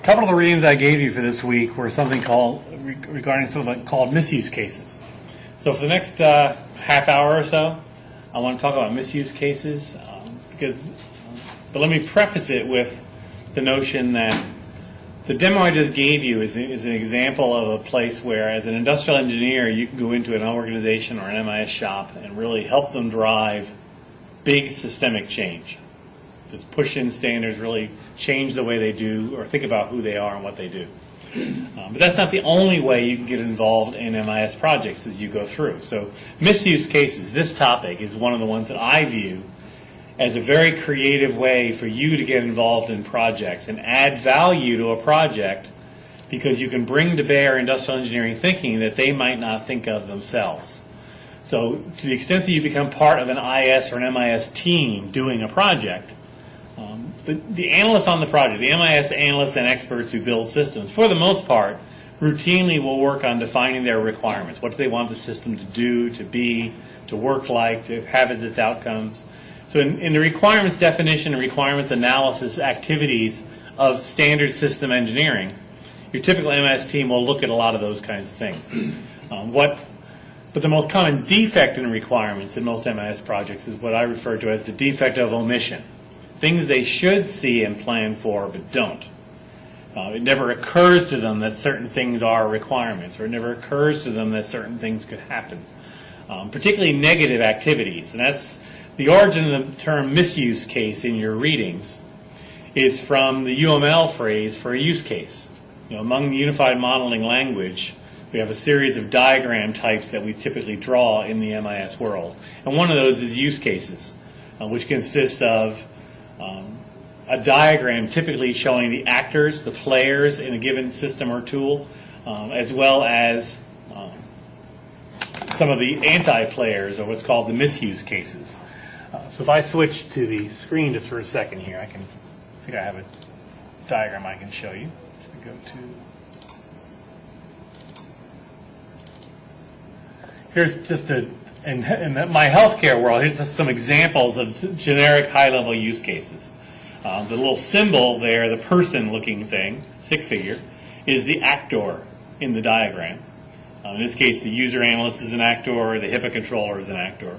A couple of the readings I gave you for this week were something regarding something called misuse cases. So for the next half hour or so, I want to talk about misuse cases, but let me preface it with the notion that the demo I just gave you is an example of a place where, as an industrial engineer, you can go into an organization or an MIS shop and really help them drive big systemic change. Just push in standards, really change the way they do or think about who they are and what they do. But that's not the only way you can get involved in MIS projects as you go through. So misuse cases, this topic, is one of the ones that I view as a very creative way for you to get involved in projects and add value to a project, because you can bring to bear industrial engineering thinking that they might not think of themselves. So to the extent that you become part of an IS or an MIS team doing a project, the analysts on the project, the MIS analysts and experts who build systems, for the most part, routinely will work on defining their requirements. What do they want the system to do, to be, to work like, to have as its outcomes? So in the requirements definition and requirements analysis activities of standard system engineering, your typical MIS team will look at a lot of those kinds of things. But the most common defect in requirements in most MIS projects is what I refer to as the defect of omission. Things they should see and plan for but don't. It never occurs to them that certain things are requirements, or it never occurs to them that certain things could happen. Particularly negative activities. And that's the origin of the term misuse case in your readings is from the UML phrase for a use case. Among the unified modeling language, we have a series of diagram types that we typically draw in the MIS world. And one of those is use cases, which consists of a diagram typically showing the actors, the players in a given system or tool, as well as some of the anti-players, or what's called the misuse cases. So if I switch to the screen just for a second here, I think I have a diagram I can show you. If we go to, here's just in my healthcare world, here's just some examples of generic high-level use cases. The little symbol there, the person-looking thing, stick figure, is the actor in the diagram. In this case, the user analyst is an actor, the HIPAA controller is an actor.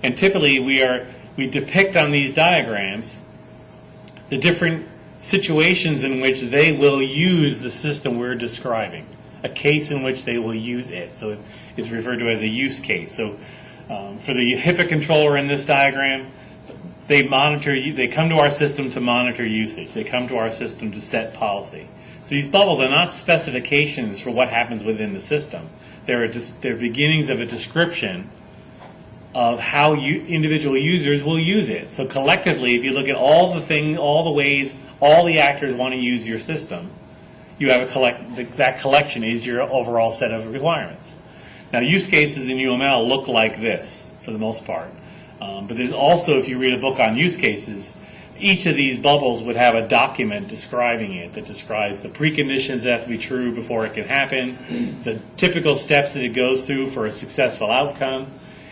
And typically, we depict on these diagrams the different situations in which they will use the system we're describing, a case in which they will use it. So it's referred to as a use case. So for the HIPAA controller in this diagram, they come to our system to monitor usage. They come to our system to set policy. So these bubbles are not specifications for what happens within the system. They're beginnings of a description of how individual users will use it. So collectively, if you look at all the ways all the actors want to use your system, you have that collection is your overall set of requirements. Now, use cases in UML look like this for the most part. But there's also, if you read a book on use cases, each of these bubbles would have a document describing it that describes the preconditions that have to be true before it can happen, the typical steps that it goes through for a successful outcome,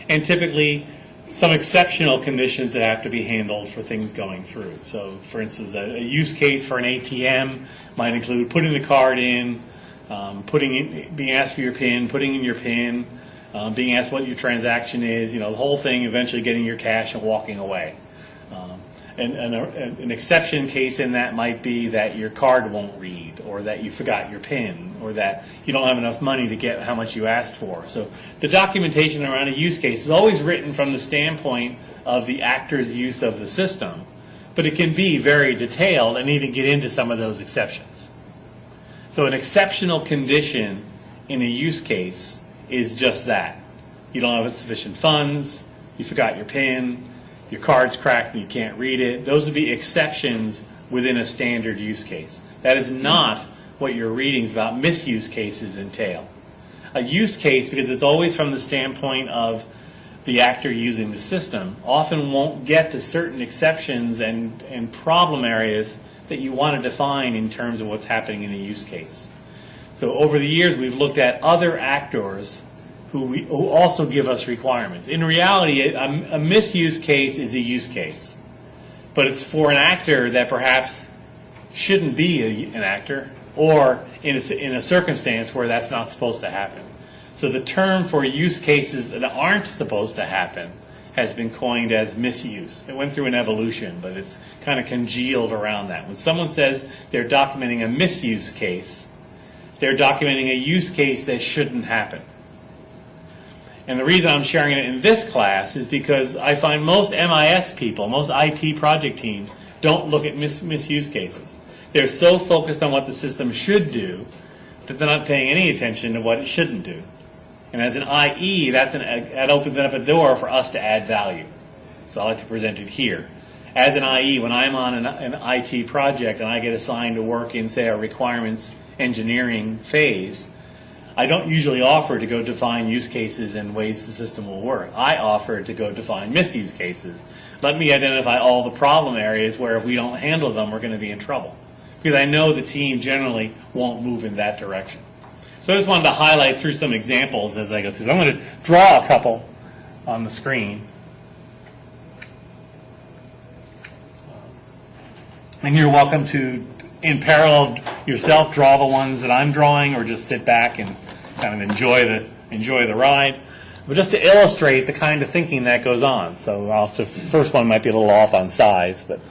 and typically some exceptional conditions that have to be handled for things going through. So, for instance, a use case for an ATM might include putting the card in, being asked for your PIN, putting in your PIN, being asked what your transaction is, the whole thing, eventually getting your cash and walking away. An exception case in that might be that your card won't read, or that you forgot your PIN, or that you don't have enough money to get how much you asked for. So the documentation around a use case is always written from the standpoint of the actor's use of the system, but it can be very detailed and even get into some of those exceptions. So an exceptional condition in a use case is just that. You don't have sufficient funds, you forgot your PIN, your card's cracked and you can't read it. Those would be exceptions within a standard use case. That is not what your readings about misuse cases entail. A use case, because it's always from the standpoint of the actor using the system, often won't get to certain exceptions and problem areas that you want to define in terms of what's happening in a use case. So over the years, we've looked at other actors who also give us requirements. In reality, a misuse case is a use case, but it's for an actor that perhaps shouldn't be an actor, or in a circumstance where that's not supposed to happen. So the term for use cases that aren't supposed to happen has been coined as misuse. It went through an evolution, but it's kind of congealed around that. When someone says they're documenting a misuse case, they're documenting a use case that shouldn't happen. And the reason I'm sharing it in this class is because I find most MIS people, most IT project teams, don't look at misuse cases. They're so focused on what the system should do that they're not paying any attention to what it shouldn't do. And as an IE, that opens up a door for us to add value. So I like to present it here. As an IE, when I'm on an IT project and I get assigned to work in, say, a requirements engineering phase, I don't usually offer to go define use cases and ways the system will work. I offer to go define misuse cases. Let me identify all the problem areas where if we don't handle them, we're going to be in trouble. Because I know the team generally won't move in that direction. So I just wanted to highlight through some examples as I go through. So I'm going to draw a couple on the screen. And you're welcome to, in parallel yourself, draw the ones that I'm drawing, or just sit back and kind of enjoy the ride. But just to illustrate the kind of thinking that goes on. So the first one might be a little off on size, but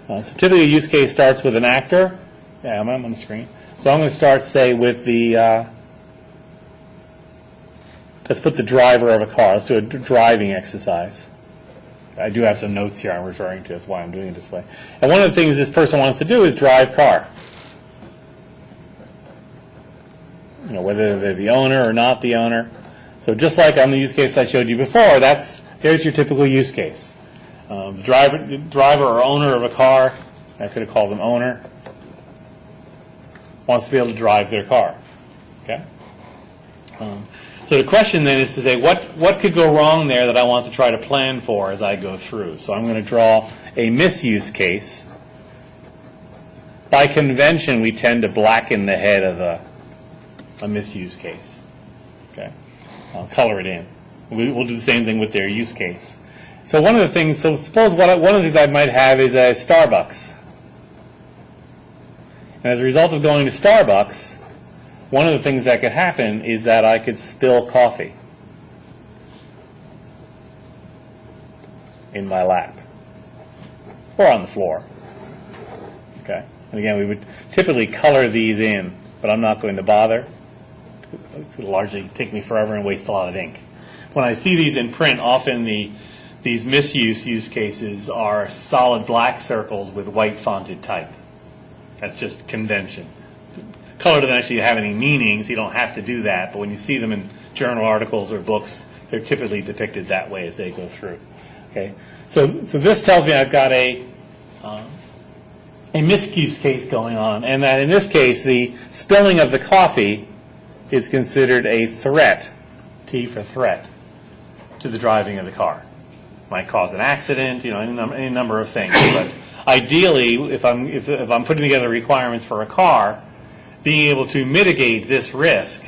so typically a use case starts with an actor. Yeah, I'm on the screen. So I'm going to start, say, with the let's put the driver of a car. Let's do a driving exercise. I do have some notes here I'm referring to. That's why I'm doing it this way. And one of the things this person wants to do is drive car. You know, whether they're the owner or not the owner. So just like on the use case I showed you before, there's your typical use case. The driver or owner of a car, I could have called them owner, wants to be able to drive their car. Okay. So the question then is to say, what could go wrong there that I want to try to plan for as I go through? So I'm going to draw a misuse case. By convention, we tend to blacken the head of a misuse case. Okay, I'll color it in. We'll do the same thing with their use case. So one of the things, so suppose one of the things I might have is a Starbucks. And as a result of going to Starbucks, one of the things that could happen is that I could spill coffee in my lap or on the floor. Okay. And again, we would typically color these in, but I'm not going to bother. It would largely take me forever and waste a lot of ink. When I see these in print, often these misuse use cases are solid black circles with white fonted type. That's just convention. Color doesn't actually have any meaning, so you don't have to do that. But when you see them in journal articles or books, they're typically depicted that way as they go through. Okay, so this tells me I've got a misuse case going on, and that in this case, the spilling of the coffee is considered a threat, T for threat, to the driving of the car. Might cause an accident, you know, any number of things. But ideally, if I'm putting together requirements for a car, being able to mitigate this risk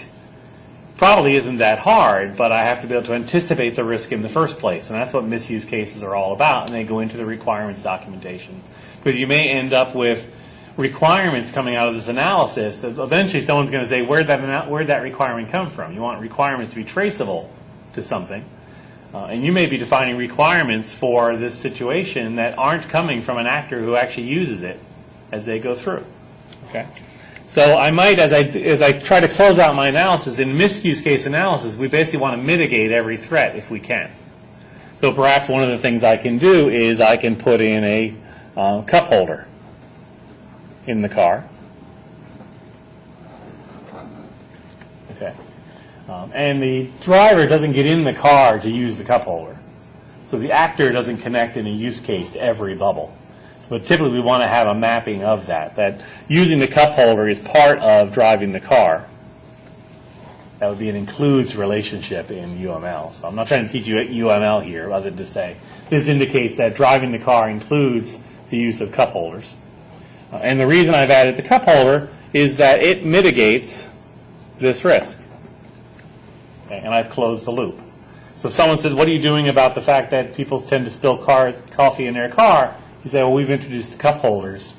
probably isn't that hard, but I have to be able to anticipate the risk in the first place. And that's what misuse cases are all about, and they go into the requirements documentation. Because you may end up with requirements coming out of this analysis that eventually someone's going to say, where'd that requirement come from? You want requirements to be traceable to something. And you may be defining requirements for this situation that aren't coming from an actor who actually uses it as they go through. Okay? So I might, as I try to close out my analysis, in misuse case analysis, we basically want to mitigate every threat if we can. So perhaps one of the things I can do is I can put in a cup holder in the car. Okay. And the driver doesn't get in the car to use the cup holder. So the actor doesn't connect in a use case to every bubble. But typically we want to have a mapping of that using the cup holder is part of driving the car. That would be an includes relationship in UML. So I'm not trying to teach you UML here, other than to say this indicates that driving the car includes the use of cup holders. And the reason I've added the cup holder is that it mitigates this risk. Okay, and I've closed the loop. So if someone says, what are you doing about the fact that people tend to spill coffee in their car? You say, well, we've introduced the cup holders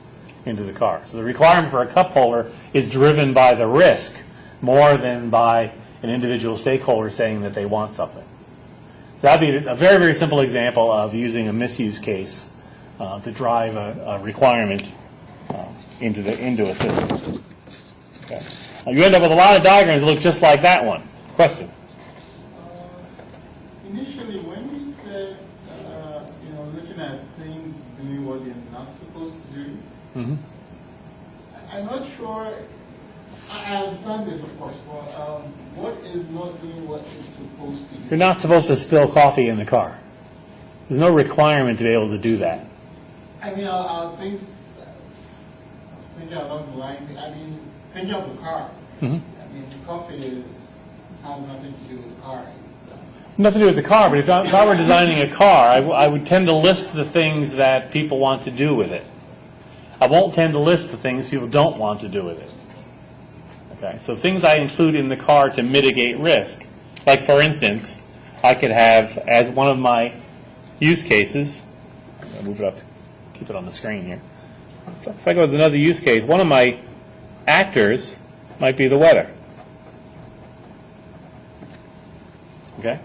into the car. So the requirement for a cup holder is driven by the risk more than by an individual stakeholder saying that they want something. So that would be a very, very simple example of using a misuse case to drive a requirement into a system. Okay. Now you end up with a lot of diagrams that look just like that one. Question? Initially, when you said, looking at things doing what they're not supposed to do, I'm not sure. I understand this, of course, but what is not doing what it's supposed to do? You're not supposed to spill coffee in the car. There's no requirement to be able to do that. I mean, I was thinking along the line, thinking of the car. I mean, the coffee has nothing to do with the car. Nothing to do with the car, but if I were designing a car, I would tend to list the things that people want to do with it. I won't tend to list the things people don't want to do with it. Okay, so things I include in the car to mitigate risk. Like, for instance, I could have, as one of my use cases, I'll move it up, keep it on the screen here. If I go with another use case, one of my actors might be the weather. Okay?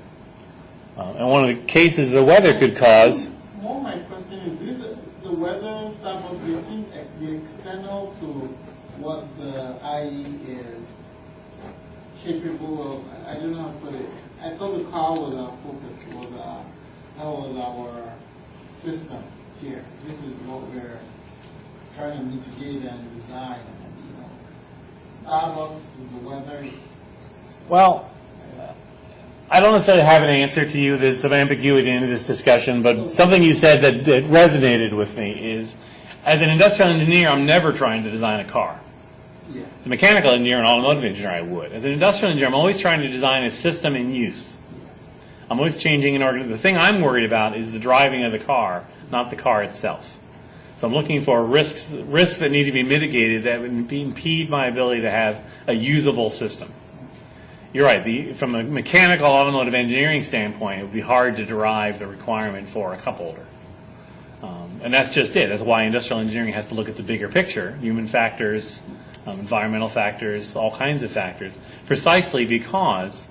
And one of the cases the weather could cause. More my question is, the weather stuff of this thing, the external to what the IE is capable of. I don't know how to put it. I thought the car was our focus. That was our system here. This is what we're trying to mitigate and design. And, Starbucks, the weather. Well, I don't necessarily have an answer to you. There's some ambiguity in this discussion, but something you said that resonated with me is, as an industrial engineer, I'm never trying to design a car. Yeah. As a mechanical engineer and automotive engineer, I would. As an industrial engineer, I'm always trying to design a system in use. Yes. I'm always changing an organ. The thing I'm worried about is the driving of the car, not the car itself. So I'm looking for risks that need to be mitigated that would impede my ability to have a usable system. You're right. From a mechanical automotive engineering standpoint, it would be hard to derive the requirement for a cup holder. And that's just it. That's why industrial engineering has to look at the bigger picture, human factors, environmental factors, all kinds of factors, precisely because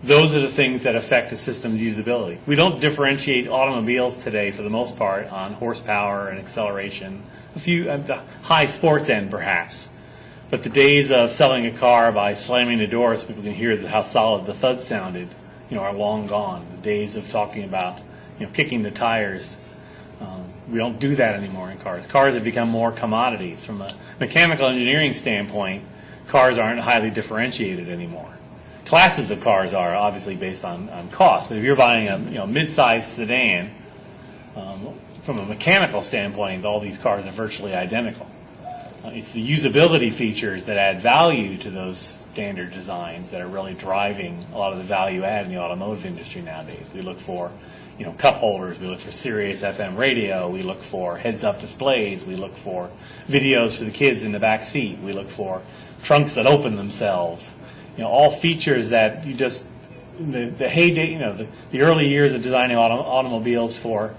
those are the things that affect a system's usability. We don't differentiate automobiles today, for the most part, on horsepower and acceleration, a few at the high sports end, perhaps. But the days of selling a car by slamming the door so people can hear how solid the thud sounded, are long gone. The days of talking about, kicking the tires. We don't do that anymore in cars. Cars have become more commodities. From a mechanical engineering standpoint, cars aren't highly differentiated anymore. Classes of cars are obviously based on cost, but if you're buying a mid-sized sedan, from a mechanical standpoint, all these cars are virtually identical. It's the usability features that add value to those standard designs that are really driving a lot of the value add in the automotive industry nowadays. We look for, cup holders. We look for Sirius FM radio. We look for heads-up displays. We look for videos for the kids in the back seat. We look for trunks that open themselves. All features that you just the heyday. The early years of designing automobiles for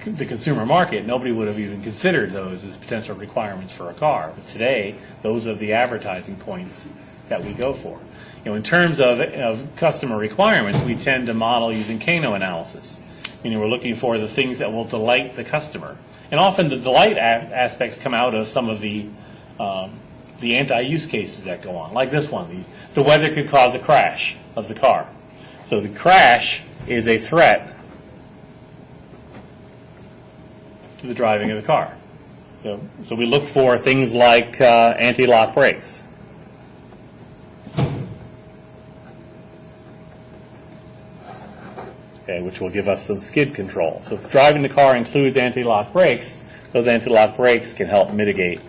the consumer market, nobody would have even considered those as potential requirements for a car. But today, those are the advertising points that we go for. In terms of customer requirements, we tend to model using Kano analysis. We're looking for the things that will delight the customer. And often the delight aspects come out of some of the anti-use cases that go on, like this one. The weather could cause a crash of the car. So the crash is a threat to the driving of the car. So we look for things like anti-lock brakes. Okay, which will give us some skid control. So if driving the car includes anti-lock brakes, those anti-lock brakes can help mitigate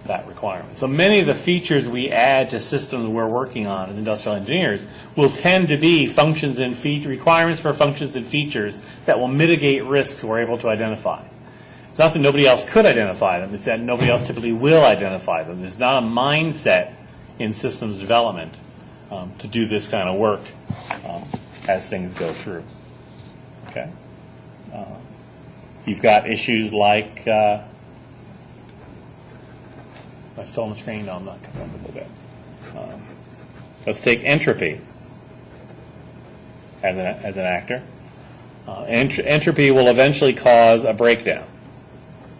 that requirement. So many of the features we add to systems we're working on as industrial engineers will tend to be functions and requirements for functions and features that will mitigate risks we're able to identify. It's not that nobody else could identify them, it's that nobody else typically will identify them. There's not a mindset in systems development to do this kind of work as things go through. Okay. You've got issues like Am I still on the screen? No, I'm not coming up a little bit. Let's take entropy as an actor. Entropy will eventually cause a breakdown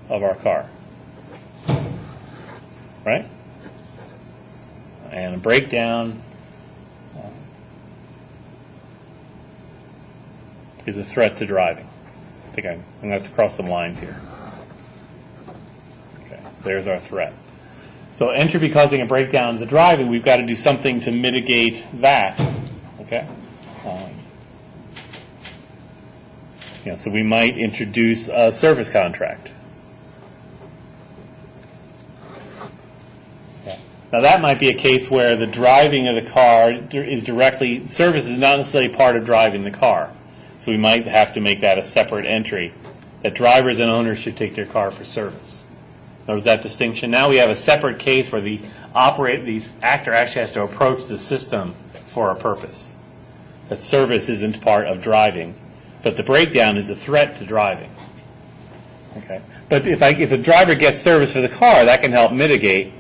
of our car, right? And a breakdown is a threat to driving. I think I'm going to have to cross some lines here. Okay, there's our threat. So entropy causing a breakdown of the driving, we've got to do something to mitigate that. Okay. So we might introduce a service contract. Okay. Now that might be a case where the driving of the car is directly, service is not necessarily part of driving the car. So we might have to make that a separate entry, that drivers and owners should take their car for service. Notice that distinction. Now we have a separate case where the actor actually has to approach the system for a purpose. That service isn't part of driving, but the breakdown is a threat to driving. Okay. But if a driver gets service for the car, that can help mitigate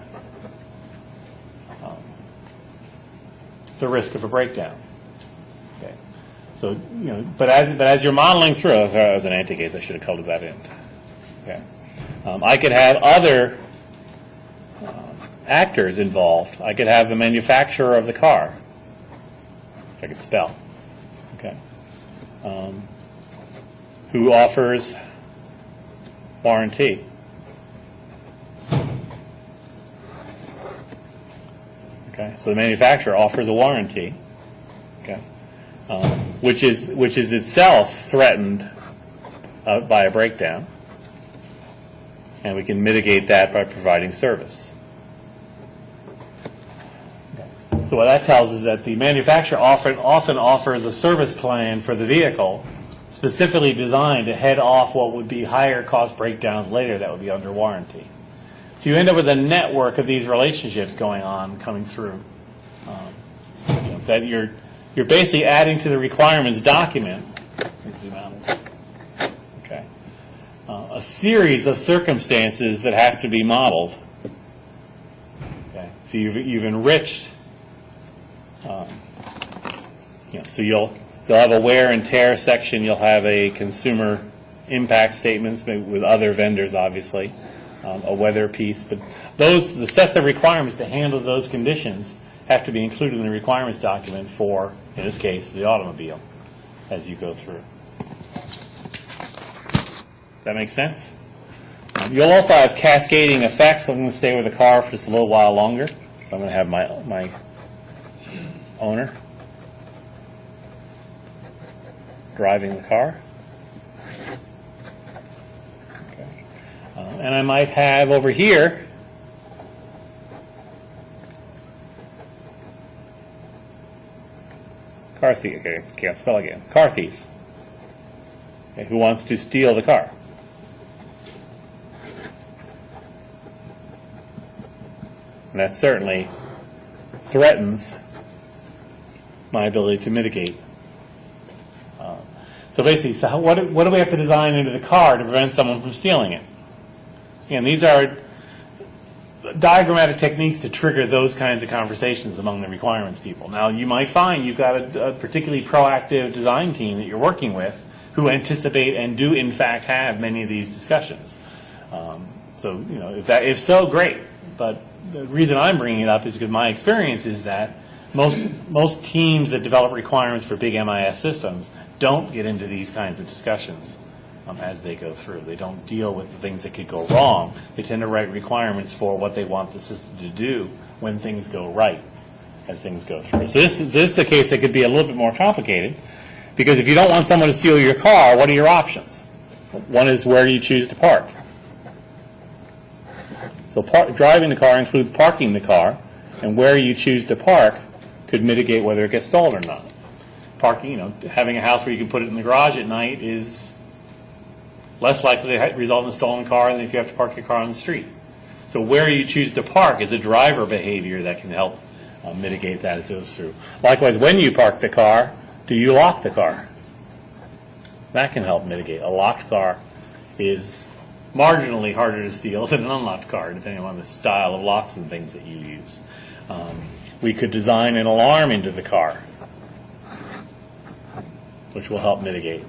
the risk of a breakdown. Okay. So but as you're modeling through, if that was an anti-case, I should have colored that in. Okay. I could have other actors involved. I could have the manufacturer of the car. If I could spell. Okay. Who offers warranty. Okay. So the manufacturer offers a warranty. Okay. Which is itself threatened by a breakdown. And we can mitigate that by providing service. So what that tells us is that the manufacturer often offers a service plan for the vehicle specifically designed to head off what would be higher cost breakdowns later that would be under warranty. So you end up with a network of these relationships going on, coming through. That you're basically adding to the requirements document. Let me zoom out. Okay. A series of circumstances that have to be modeled. Okay. So you've enriched. So you'll have a wear and tear section. You'll have a consumer impact statements with other vendors, obviously, a weather piece. But the sets of requirements to handle those conditions have to be included in the requirements document for, in this case, the automobile as you go through. That makes sense? You'll also have cascading effects. I'm going to stay with the car for just a little while longer. So I'm going to have my owner driving the car. Okay. And I might have over here car thief. Okay, can't spell again. Car thief. Okay, who wants to steal the car? And that certainly threatens my ability to mitigate. So basically, what do we have to design into the car to prevent someone from stealing it? And these are diagrammatic techniques to trigger those kinds of conversations among the requirements people. Now, you might find you've got a particularly proactive design team that you're working with who anticipate and do, in fact, have many of these discussions. So, if so, great. But the reason I'm bringing it up is because my experience is that most teams that develop requirements for big MIS systems don't get into these kinds of discussions as they go through. They don't deal with the things that could go wrong. They tend to write requirements for what they want the system to do when things go right as things go through. So this is a case that could be a little bit more complicated, because if you don't want someone to steal your car, what are your options? One is, where do you choose to park? So driving the car includes parking the car, and where you choose to park could mitigate whether it gets stolen or not. Parking, having a house where you can put it in the garage at night is less likely to result in a stolen car than if you have to park your car on the street. So where you choose to park is a driver behavior that can help mitigate that as it goes through. Likewise, when you park the car, do you lock the car? That can help mitigate. A locked car is marginally harder to steal than an unlocked car, depending on the style of locks and things that you use. We could design an alarm into the car, which will help mitigate.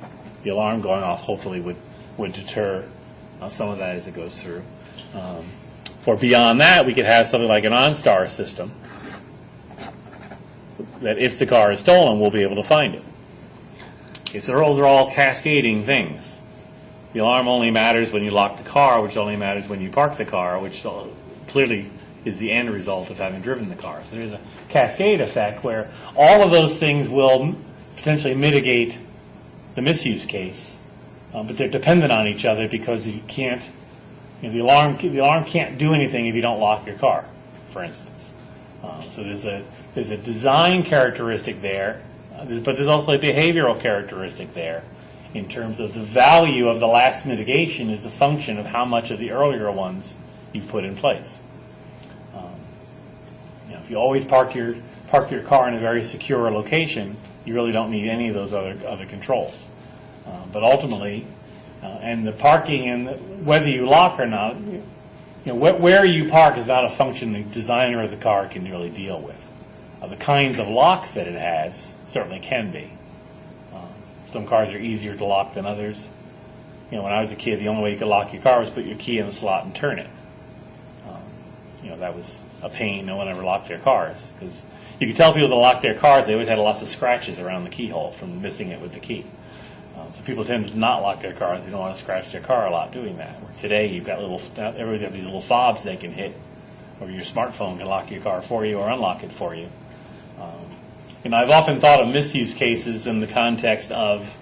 The alarm going off hopefully would deter some of that as it goes through. Or beyond that, we could have something like an OnStar system that if the car is stolen, we'll be able to find it. Okay, so those are all cascading things. The alarm only matters when you lock the car, which only matters when you park the car, which clearly is the end result of having driven the car. So there's a cascade effect where all of those things will potentially mitigate the misuse case, but they're dependent on each other because you can't, the alarm can't do anything if you don't lock your car, for instance. So there's a design characteristic there, but there's also a behavioral characteristic there in terms of the value of the last mitigation is a function of how much of the earlier ones you've put in place. If you always park your car in a very secure location, you really don't need any of those other controls. But ultimately, and the parking and whether you lock or not, where you park is not a function the designer of the car can really deal with. The kinds of locks that it has certainly can be. Some cars are easier to lock than others. When I was a kid, the only way you could lock your car was put your key in the slot and turn it. That was a pain. No one ever locked their cars because you could tell people to lock their cars. They always had lots of scratches around the keyhole from missing it with the key. So people tend to not lock their cars. They don't want to scratch their car a lot doing that. Where today you've got everybody's got these little fobs they can hit, or your smartphone can lock your car for you or unlock it for you. I've often thought of misuse cases in the context of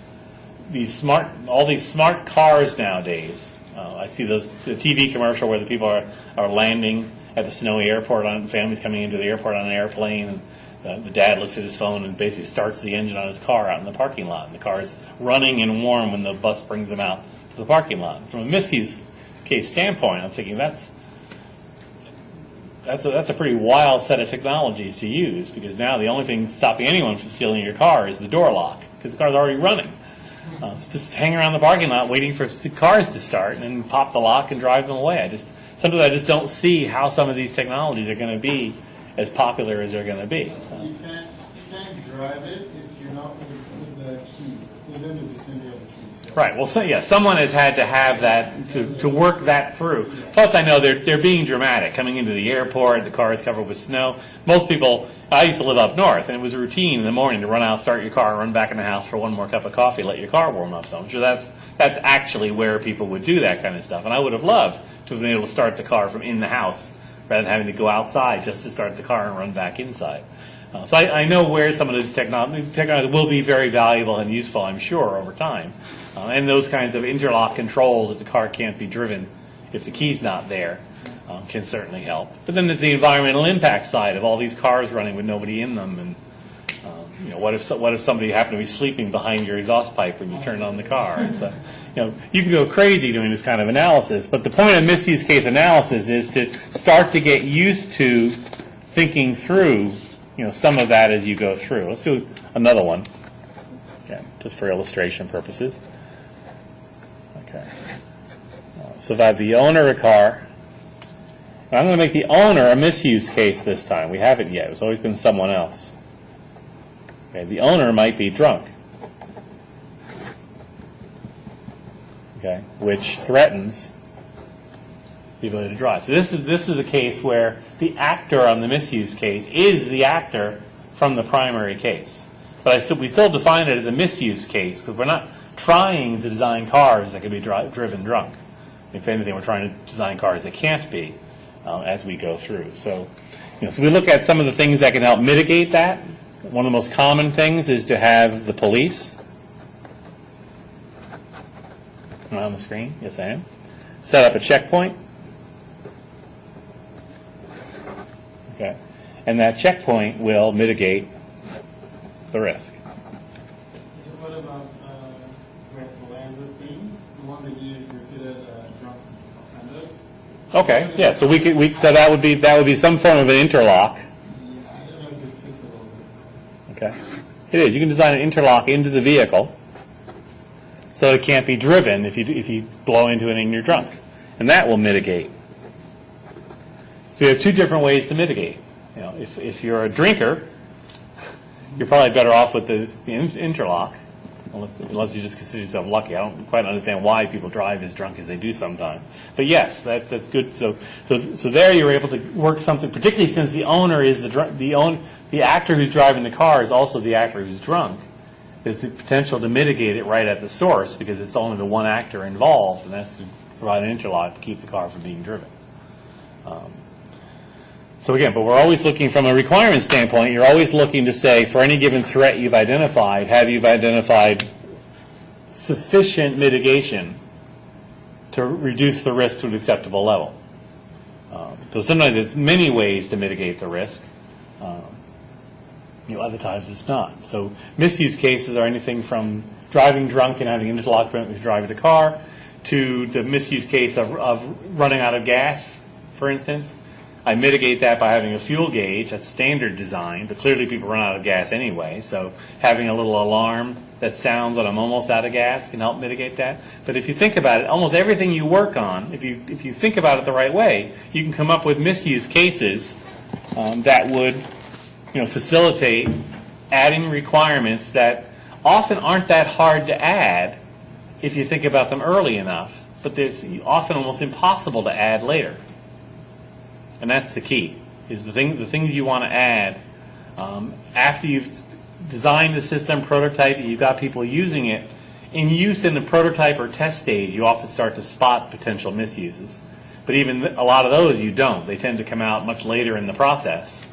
all these smart cars nowadays. I see the TV commercial where the people are landing at the snowy airport, families coming into the airport on an airplane, and the dad looks at his phone and basically starts the engine on his car out in the parking lot. And the car is running and warm when the bus brings them out to the parking lot. From a misuse case standpoint, I'm thinking that's a pretty wild set of technologies to use, because now the only thing stopping anyone from stealing your car is the door lock, because the car's already running. So just hang around the parking lot waiting for the cars to start and then pop the lock and drive them away. Sometimes I just don't see how some of these technologies are going to be as popular as they're going to be. You can't drive it if you're not with the key, within the vicinity of the key. So. Right. Well, someone has had to have that to work that through. Yeah. Plus, I know they're being dramatic. Coming into the airport, the car is covered with snow. Most people, I used to live up north, and it was a routine in the morning to run out, start your car, run back in the house for one more cup of coffee, let your car warm up. So I'm sure that's actually where people would do that kind of stuff. And I would have loved to have been able to start the car from in the house rather than having to go outside just to start the car and run back inside. So I know where some of this technology will be very valuable and useful, I'm sure, over time. And those kinds of interlock controls that the car can't be driven if the key's not there can certainly help. But then there's the environmental impact side of all these cars running with nobody in them. And what if somebody happened to be sleeping behind your exhaust pipe when you turned on the car? You can go crazy doing this kind of analysis. But the point of misuse case analysis is to start to get used to thinking through some of that as you go through. Let's do another one, just for illustration purposes. Okay. So if I have the owner of a car, and I'm going to make the owner a misuse case this time. We haven't yet. It's always been someone else. Okay. The owner might be drunk, which threatens the ability to drive. So this is a case where the actor on the misuse case is the actor from the primary case. But we still define it as a misuse case because we're not trying to design cars that can be driven drunk. If anything, we're trying to design cars that can't be as we go through. So, so we look at some of the things that can help mitigate that. One of the most common things is to have the police. Am I on the screen? Yes, I am. Set up a checkpoint. Okay. And that checkpoint will mitigate the risk. What about the thing? The one that you repeated drunk offenders? Okay. Yeah. So so that would be some form of an interlock. Yeah, I don't know if it's feasible. Okay. It is. You can design an interlock into the vehicle so it can't be driven if you blow into it and you're drunk. and that will mitigate. So we have two different ways to mitigate. You know, if you're a drinker, you're probably better off with the interlock, unless you just consider yourself lucky. I don't quite understand why people drive as drunk as they do sometimes. But yes, that's good. So there you're able to work something, particularly since the owner is the actor who's driving the car is also the actor who's drunk. There's the potential to mitigate it right at the source because it's only the one actor involved, and that's to provide an interlock to keep the car from being driven. So again, but we're always looking from a requirement standpoint, you're always looking to say, for any given threat you've identified, have you identified sufficient mitigation to reduce the risk to an acceptable level? So sometimes it's many ways to mitigate the risk. Other times it's not. So misuse cases are anything from driving drunk and having an interlock prevent when you drive the car to the misuse case of running out of gas, for instance. I mitigate that by having a fuel gauge. That's standard design, but clearly people run out of gas anyway. So having a little alarm that sounds when I'm almost out of gas can help mitigate that. But if you think about it, almost everything you work on, if you think about it the right way, you can come up with misuse cases that would facilitate adding requirements that often aren't that hard to add if you think about them early enough, but they're often almost impossible to add later. And that's the key, is the things you want to add after you've designed the system, prototype it, you've got people using it. In use in the prototype or test stage, you often start to spot potential misuses. But even a lot of those you don't. They tend to come out much later in the process.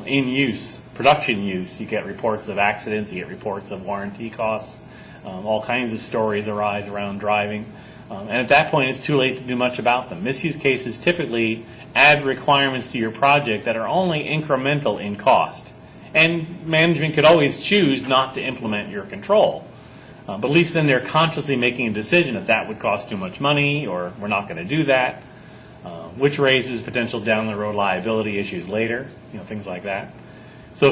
In use, production use, you get reports of accidents, you get reports of warranty costs, all kinds of stories arise around driving. And at that point, it's too late to do much about them. Misuse cases typically add requirements to your project that are only incremental in cost. And management could always choose not to implement your control. But at least then they're consciously making a decision if that would cost too much money or we're not going to do that, which raises potential down the road liability issues later, things like that. So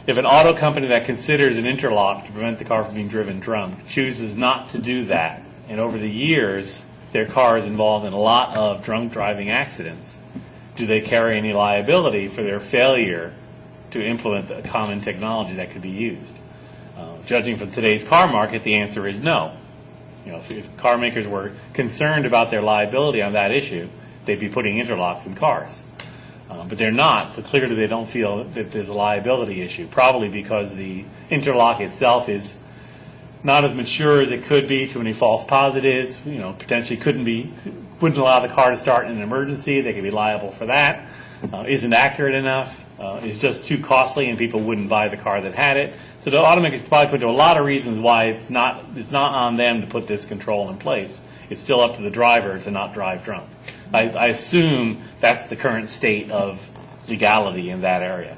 if an auto company that considers an interlock to prevent the car from being driven drunk chooses not to do that, and over the years their car is involved in a lot of drunk driving accidents, do they carry any liability for their failure to implement the common technology that could be used? Judging from today's car market, the answer is no. If car makers were concerned about their liability on that issue, they'd be putting interlocks in cars. But they're not, so clearly they don't feel that there's a liability issue, probably because the interlock itself is not as mature as it could be, too many false positives, potentially wouldn't allow the car to start in an emergency, they could be liable for that, isn't accurate enough, is just too costly and people wouldn't buy the car that had it. So the automakers probably put to a lot of reasons why it's not on them to put this control in place. It's still up to the driver to not drive drunk. I assume that's the current state of legality in that area.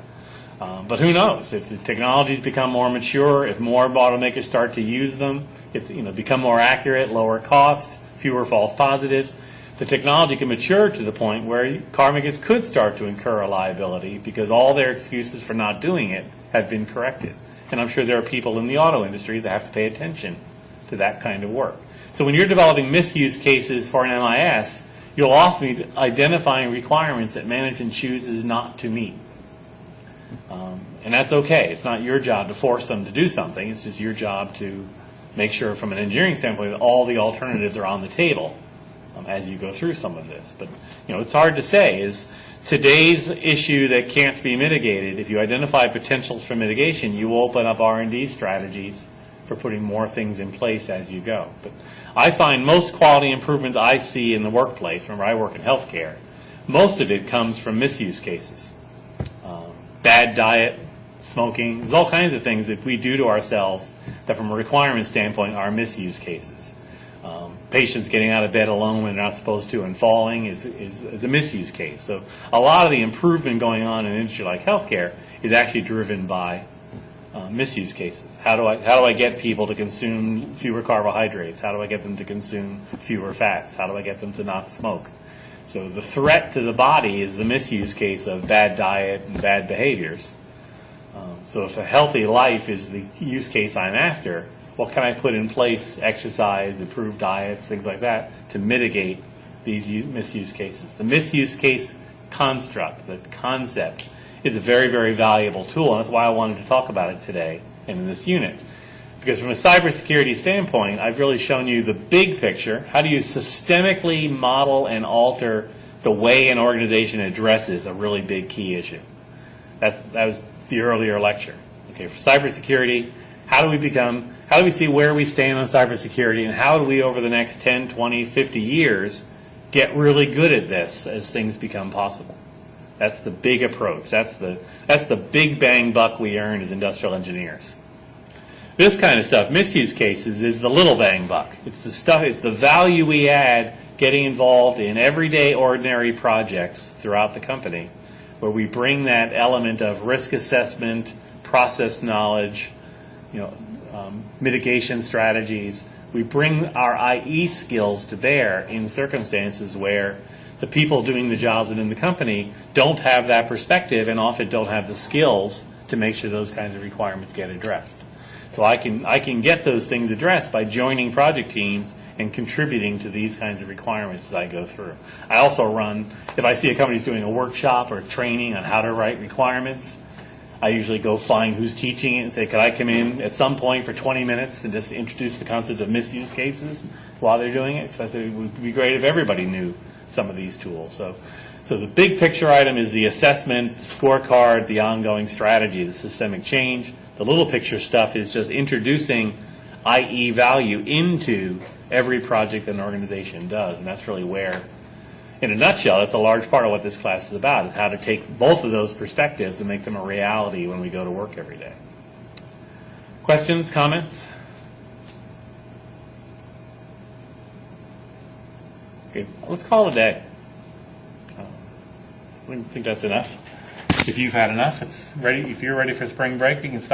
But who knows? If the technologies become more mature, if more automakers start to use them, if become more accurate, lower cost, fewer false positives, the technology can mature to the point where car makers could start to incur a liability because all their excuses for not doing it have been corrected. And I'm sure there are people in the auto industry that have to pay attention to that kind of work. So when you're developing misuse cases for an MIS, you'll often be identifying requirements that management chooses not to meet. And that's okay. It's not your job to force them to do something. It's just your job to make sure from an engineering standpoint that all the alternatives are on the table as you go through some of this. But it's hard to say. Is today's issue that can't be mitigated, if you identify potentials for mitigation, you open up R&D strategies for putting more things in place as you go. But I find most quality improvements I see in the workplace, remember I work in healthcare, most of it comes from misuse cases. Bad diet, smoking, there's all kinds of things that we do to ourselves that from a requirement standpoint are misuse cases. Patients getting out of bed alone when they're not supposed to and falling is a misuse case. So a lot of the improvement going on in an industry like healthcare is actually driven by misuse cases. How do I get people to consume fewer carbohydrates? How do I get them to consume fewer fats? How do I get them to not smoke? So the threat to the body is the misuse case of bad diet and bad behaviors. So if a healthy life is the use case I'm after, what can I put in place, exercise, improved diets, things like that, to mitigate these misuse cases. The misuse case construct, the concept, is a very, very valuable tool, and that's why I wanted to talk about it today in this unit. Because from a cybersecurity standpoint, I've really shown you the big picture. How do you systemically model and alter the way an organization addresses a really big key issue? That was the earlier lecture. Okay, for cybersecurity, how do we see where we stand on cybersecurity, and how do we, over the next 10, 20, 50 years, get really good at this as things become possible? That's the big approach. That's the big bang buck we earn as industrial engineers. This kind of stuff, misuse cases, is the little bang buck. It's the stuff, it's the value we add getting involved in everyday ordinary projects throughout the company, where we bring that element of risk assessment, process knowledge, mitigation strategies. We bring our IE skills to bear in circumstances where the people doing the jobs within the company don't have that perspective and often don't have the skills to make sure those kinds of requirements get addressed. So I can get those things addressed by joining project teams and contributing to these kinds of requirements as I go through. I also run, if I see a company's doing a workshop or training on how to write requirements, I usually go find who's teaching it and say, could I come in at some point for 20 minutes and just introduce the concept of misuse cases while they're doing it? Because I think it would be great if everybody knew some of these tools. So the big picture item is the assessment, the scorecard, the ongoing strategy, the systemic change. The little picture stuff is just introducing IE value into every project an organization does, and that's really where, in a nutshell, that's a large part of what this class is about, is how to take both of those perspectives and make them a reality when we go to work every day. Questions, comments? Okay, let's call it a day. I think that's enough. If you've had enough, it's ready. If you're ready for spring break, we can start.